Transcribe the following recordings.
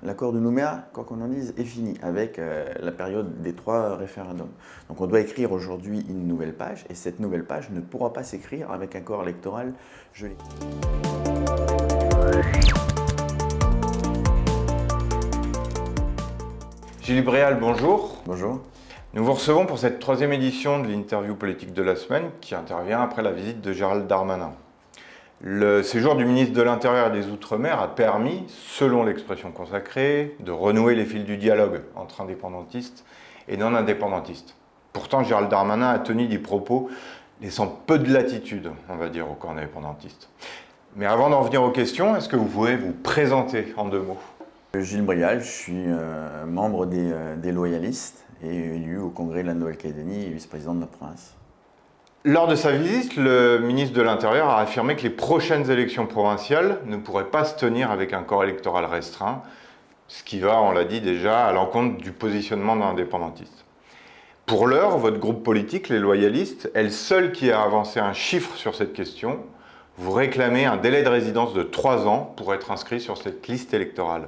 L'accord de Nouméa, quoi qu'on en dise, est fini avec la période des 3 référendums. Donc on doit écrire aujourd'hui une nouvelle page, et cette nouvelle page ne pourra pas s'écrire avec un corps électoral gelé. Gilles Bréal, bonjour. Bonjour. Nous vous recevons pour cette 3e édition de l'interview politique de la semaine qui intervient après la visite de Gérald Darmanin. Le séjour du ministre de l'Intérieur et des Outre-mer a permis, selon l'expression consacrée, de renouer les fils du dialogue entre indépendantistes et non-indépendantistes. Pourtant, Gérald Darmanin a tenu des propos laissant peu de latitude, on va dire, au camp indépendantiste. Mais avant d'en venir aux questions, est-ce que vous pouvez vous présenter en 2 mots ? Gilles Bréal, je suis membre des loyalistes et élu au Congrès de la Nouvelle-Calédonie et vice-président de la province. Lors de sa visite, le ministre de l'Intérieur a affirmé que les prochaines élections provinciales ne pourraient pas se tenir avec un corps électoral restreint, ce qui va, on l'a dit déjà, à l'encontre du positionnement d'un indépendantiste. Pour l'heure, votre groupe politique, les loyalistes, est le seul qui a avancé un chiffre sur cette question. Vous réclamez un délai de résidence de 3 ans pour être inscrit sur cette liste électorale.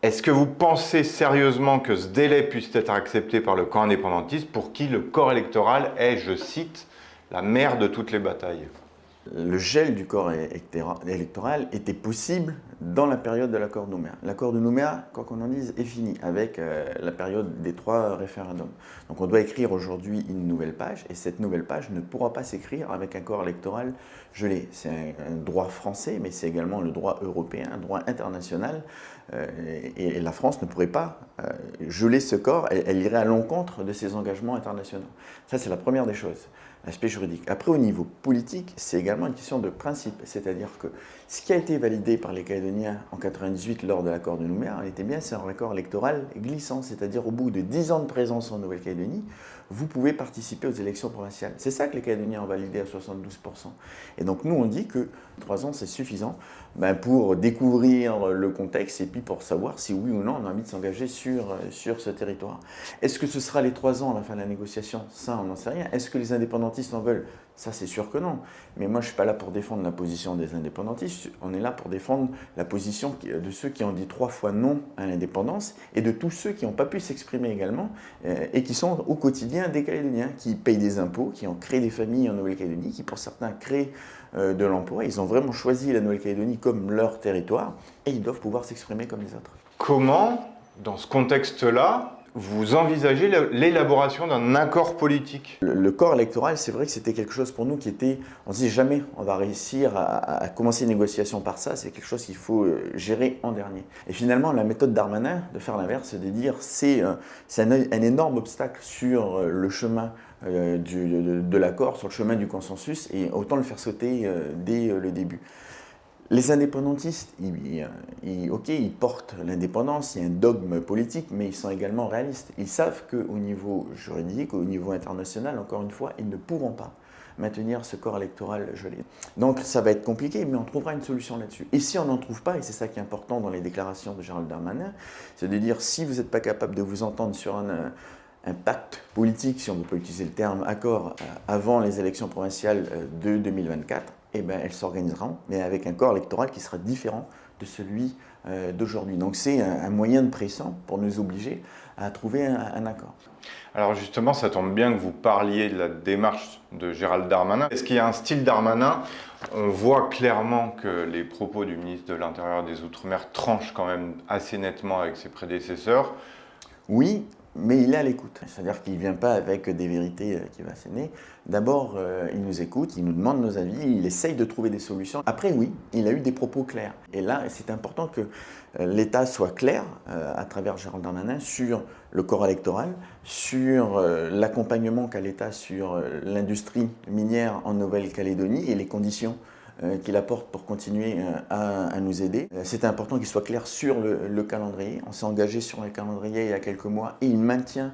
Est-ce que vous pensez sérieusement que ce délai puisse être accepté par le camp indépendantiste pour qui le corps électoral est, je cite, la mère de toutes les batailles? Le gel du corps électoral était possible dans la période de l'accord de Nouméa. L'accord de Nouméa, quoi qu'on en dise, est fini avec la période des 3 référendums. Donc on doit écrire aujourd'hui une nouvelle page, et cette nouvelle page ne pourra pas s'écrire avec un corps électoral gelé. C'est un droit français, mais c'est également le droit européen, un droit international, et la France ne pourrait pas geler ce corps, elle irait à l'encontre de ses engagements internationaux. Ça, c'est la première des choses. L'aspect juridique. Après, au niveau politique, c'est également une question de principe. C'est-à-dire que ce qui a été validé par les Calédoniens en 1998 lors de l'accord de Nouméa, on était bien sur un accord électoral glissant. C'est-à-dire au bout de 10 ans de présence en Nouvelle-Calédonie, vous pouvez participer aux élections provinciales. C'est ça que les Calédoniens ont validé à 72%. Et donc nous, on dit que 3 ans, c'est suffisant pour découvrir le contexte et puis pour savoir si oui ou non on a envie de s'engager sur ce territoire. Est-ce que ce sera les 3 ans à la fin de la négociation? Ça, on n'en sait rien. Est-ce que les indépendantistes en veulent? Ça, c'est sûr que non. Mais moi, je ne suis pas là pour défendre la position des indépendantistes. On est là pour défendre la position de ceux qui ont dit 3 fois non à l'indépendance et de tous ceux qui n'ont pas pu s'exprimer également et qui sont au quotidien des Calédoniens, qui payent des impôts, qui ont créé des familles en Nouvelle-Calédonie, qui pour certains créent de l'emploi. Ils ont vraiment choisi la Nouvelle-Calédonie comme leur territoire et ils doivent pouvoir s'exprimer comme les autres. Comment, dans ce contexte-là, vous envisagez l'élaboration d'un accord politique? Le corps électoral, c'est vrai que c'était quelque chose pour nous qui était... On ne se dit jamais on va réussir à commencer une négociation par ça, c'est quelque chose qu'il faut gérer en dernier. Et finalement, la méthode Darmanin, de faire l'inverse, c'est de dire c'est un énorme obstacle sur le chemin de l'accord, sur le chemin du consensus, et autant le faire sauter dès le début. Les indépendantistes, ils portent l'indépendance, il y a un dogme politique, mais ils sont également réalistes. Ils savent qu'au niveau juridique, au niveau international, encore une fois, ils ne pourront pas maintenir ce corps électoral gelé. Donc ça va être compliqué, mais on trouvera une solution là-dessus. Et si on n'en trouve pas, et c'est ça qui est important dans les déclarations de Gérald Darmanin, c'est de dire si vous n'êtes pas capable de vous entendre sur un pacte politique, si on ne peut pas utiliser le terme accord, avant les élections provinciales de 2024, eh bien, elles s'organiseront, mais avec un corps électoral qui sera différent de celui d'aujourd'hui. Donc c'est un moyen de pression pour nous obliger à trouver un accord. Alors justement, ça tombe bien que vous parliez de la démarche de Gérald Darmanin. Est-ce qu'il y a un style Darmanin? On voit clairement que les propos du ministre de l'Intérieur et des Outre-mer tranchent quand même assez nettement avec ses prédécesseurs. Oui, mais il est à l'écoute. C'est-à-dire qu'il ne vient pas avec des vérités qui va asséner. D'abord, il nous écoute, il nous demande nos avis, il essaye de trouver des solutions. Après, oui, il a eu des propos clairs. Et là, c'est important que l'État soit clair, à travers Gérald Darmanin, sur le corps électoral, sur l'accompagnement qu'a l'État sur l'industrie minière en Nouvelle-Calédonie et les conditions qu'il apporte pour continuer à nous aider. C'est important qu'il soit clair sur le calendrier. On s'est engagé sur le calendrier il y a quelques mois et il maintient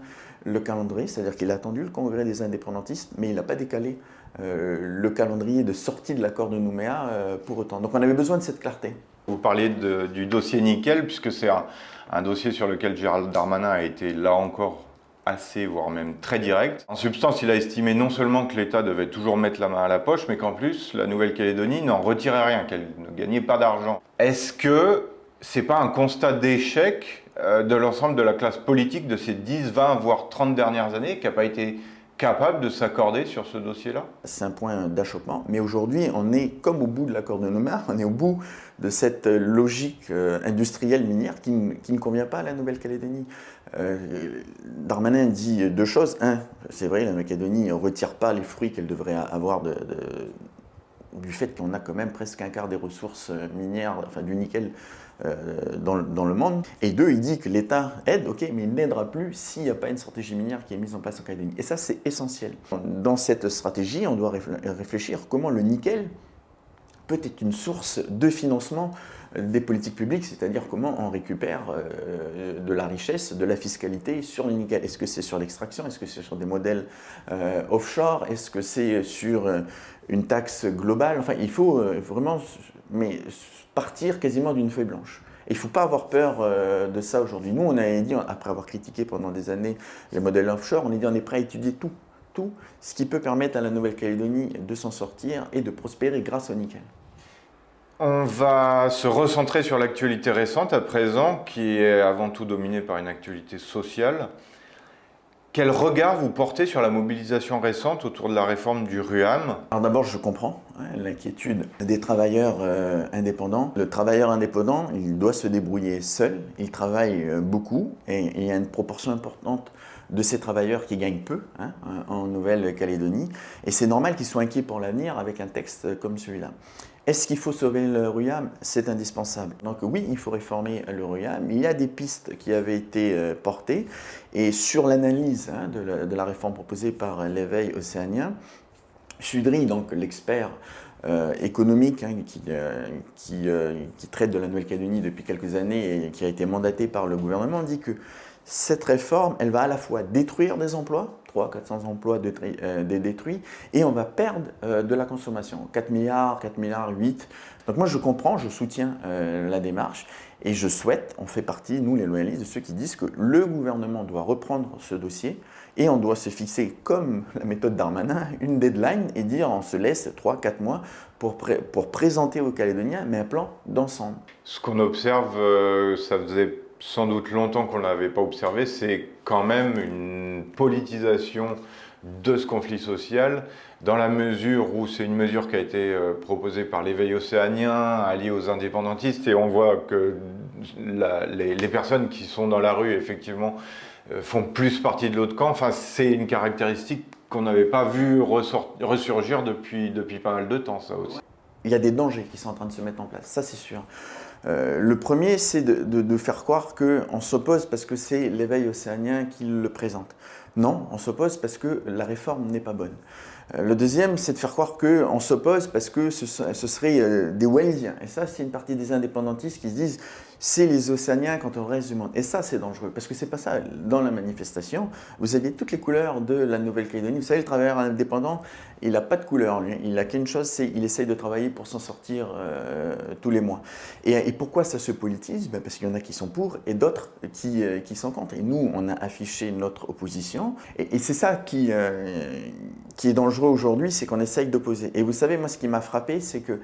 le calendrier, c'est-à-dire qu'il a attendu le congrès des indépendantistes, mais il n'a pas décalé le calendrier de sortie de l'accord de Nouméa pour autant. Donc on avait besoin de cette clarté. Vous parliez du dossier nickel, puisque c'est un dossier sur lequel Gérald Darmanin a été là encore assez, voire même très direct. En substance, il a estimé non seulement que l'État devait toujours mettre la main à la poche, mais qu'en plus, la Nouvelle-Calédonie n'en retirait rien, qu'elle ne gagnait pas d'argent. Est-ce que c'est pas un constat d'échec de l'ensemble de la classe politique de ces 10, 20, voire 30 dernières années qui n'a pas été capable de s'accorder sur ce dossier-là? C'est un point d'achoppement, mais aujourd'hui, on est comme au bout de l'accord de Nouméa, on est au bout de cette logique industrielle minière qui ne convient pas à la Nouvelle-Calédonie. Darmanin dit deux choses. Un, c'est vrai, la Nouvelle-Calédonie ne retire pas les fruits qu'elle devrait avoir du fait qu'on a quand même presque un quart des ressources minières, enfin du nickel, dans le monde. Et deux, il dit que l'État aide, ok, mais il n'aidera plus s'il n'y a pas une stratégie minière qui est mise en place en Calédonie. Et ça, c'est essentiel. Dans cette stratégie, on doit réfléchir comment le nickel peut être une source de financement des politiques publiques, c'est-à-dire comment on récupère de la richesse, de la fiscalité sur le nickel. Est-ce que c'est sur l'extraction? Est-ce que c'est sur des modèles offshore? Est-ce que c'est sur une taxe globale? Enfin, il faut vraiment partir quasiment d'une feuille blanche. Et il ne faut pas avoir peur de ça aujourd'hui. Nous, on a dit, après avoir critiqué pendant des années les modèles offshore, on a dit on est prêt à étudier tout ce qui peut permettre à la Nouvelle-Calédonie de s'en sortir et de prospérer grâce au nickel. On va se recentrer sur l'actualité récente à présent, qui est avant tout dominée par une actualité sociale. Quel regard vous portez sur la mobilisation récente autour de la réforme du RUAM? Alors d'abord, je comprends l'inquiétude des travailleurs indépendants. Le travailleur indépendant, il doit se débrouiller seul, il travaille beaucoup et il y a une proportion importante de ces travailleurs qui gagnent peu en Nouvelle-Calédonie. Et c'est normal qu'ils soient inquiets pour l'avenir avec un texte comme celui-là. Est-ce qu'il faut sauver le RUAM? C'est indispensable. Donc oui, il faut réformer le RUAM. Il y a des pistes qui avaient été portées. Et sur l'analyse de la réforme proposée par l'éveil océanien, Sudry, donc l'expert économique qui traite de la Nouvelle-Calédonie depuis quelques années et qui a été mandaté par le gouvernement, dit que cette réforme, elle va à la fois détruire des emplois, 300-400 emplois détruits, et on va perdre de la consommation, 4 milliards, 4 milliards 8. Donc moi je comprends, je soutiens la démarche, et je souhaite, on fait partie, nous les loyalistes, de ceux qui disent que le gouvernement doit reprendre ce dossier, et on doit se fixer, comme la méthode Darmanin, une deadline, et dire on se laisse 3-4 mois pour présenter aux Calédoniens, mais un plan d'ensemble. Ce qu'on observe, ça faisait sans doute longtemps qu'on ne l'avait pas observé, c'est quand même une politisation de ce conflit social, dans la mesure où c'est une mesure qui a été proposée par l'éveil océanien, alliée aux indépendantistes, et on voit que les personnes qui sont dans la rue, effectivement, font plus partie de l'autre camp. Enfin, c'est une caractéristique qu'on n'avait pas vu ressurgir depuis pas mal de temps, ça aussi. Il y a des dangers qui sont en train de se mettre en place, ça c'est sûr. Le premier, c'est de faire croire qu'on s'oppose parce que c'est l'éveil océanien qui le présente. Non, on s'oppose parce que la réforme n'est pas bonne. Le deuxième, c'est de faire croire qu'on s'oppose parce que ce serait des Wallisiens. Et ça, c'est une partie des indépendantistes qui se disent c'est les Océaniens contre le reste du monde. Et ça, c'est dangereux, parce que c'est pas ça. Dans la manifestation, vous aviez toutes les couleurs de la Nouvelle-Calédonie. Vous savez, le travailleur indépendant, il n'a pas de couleur, lui. Il n'a qu'une chose, c'est qu'il essaye de travailler pour s'en sortir tous les mois. Et pourquoi ça se politise? Parce qu'il y en a qui sont pour et d'autres qui sont contre. Et nous, on a affiché notre opposition. Et c'est ça qui est dangereux aujourd'hui, c'est qu'on essaye d'opposer. Et vous savez, moi, ce qui m'a frappé, c'est que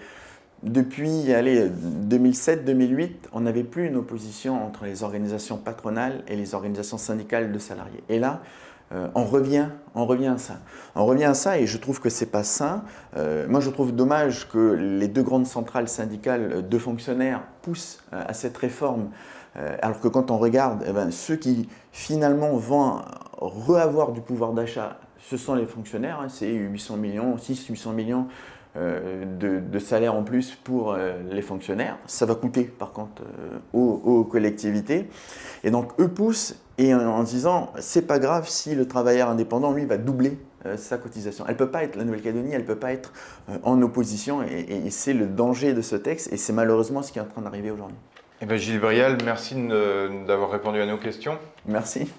depuis 2007-2008, on n'avait plus une opposition entre les organisations patronales et les organisations syndicales de salariés. Et là, on revient à ça. On revient à ça et je trouve que c'est pas sain. Moi, je trouve dommage que les deux grandes centrales syndicales de fonctionnaires poussent à cette réforme, alors que quand on regarde, ceux qui finalement vont re-avoir du pouvoir d'achat, ce sont les fonctionnaires. C'est 800 millions, 600-800 millions de salaires en plus pour les fonctionnaires. Ça va coûter par contre aux collectivités. Et donc eux poussent et en disant c'est pas grave si le travailleur indépendant lui va doubler sa cotisation. Elle peut pas être, la Nouvelle-Calédonie, elle peut pas être en opposition et c'est le danger de ce texte et c'est malheureusement ce qui est en train d'arriver aujourd'hui. Eh bien, Gilles Brial, merci d'avoir répondu à nos questions. Merci.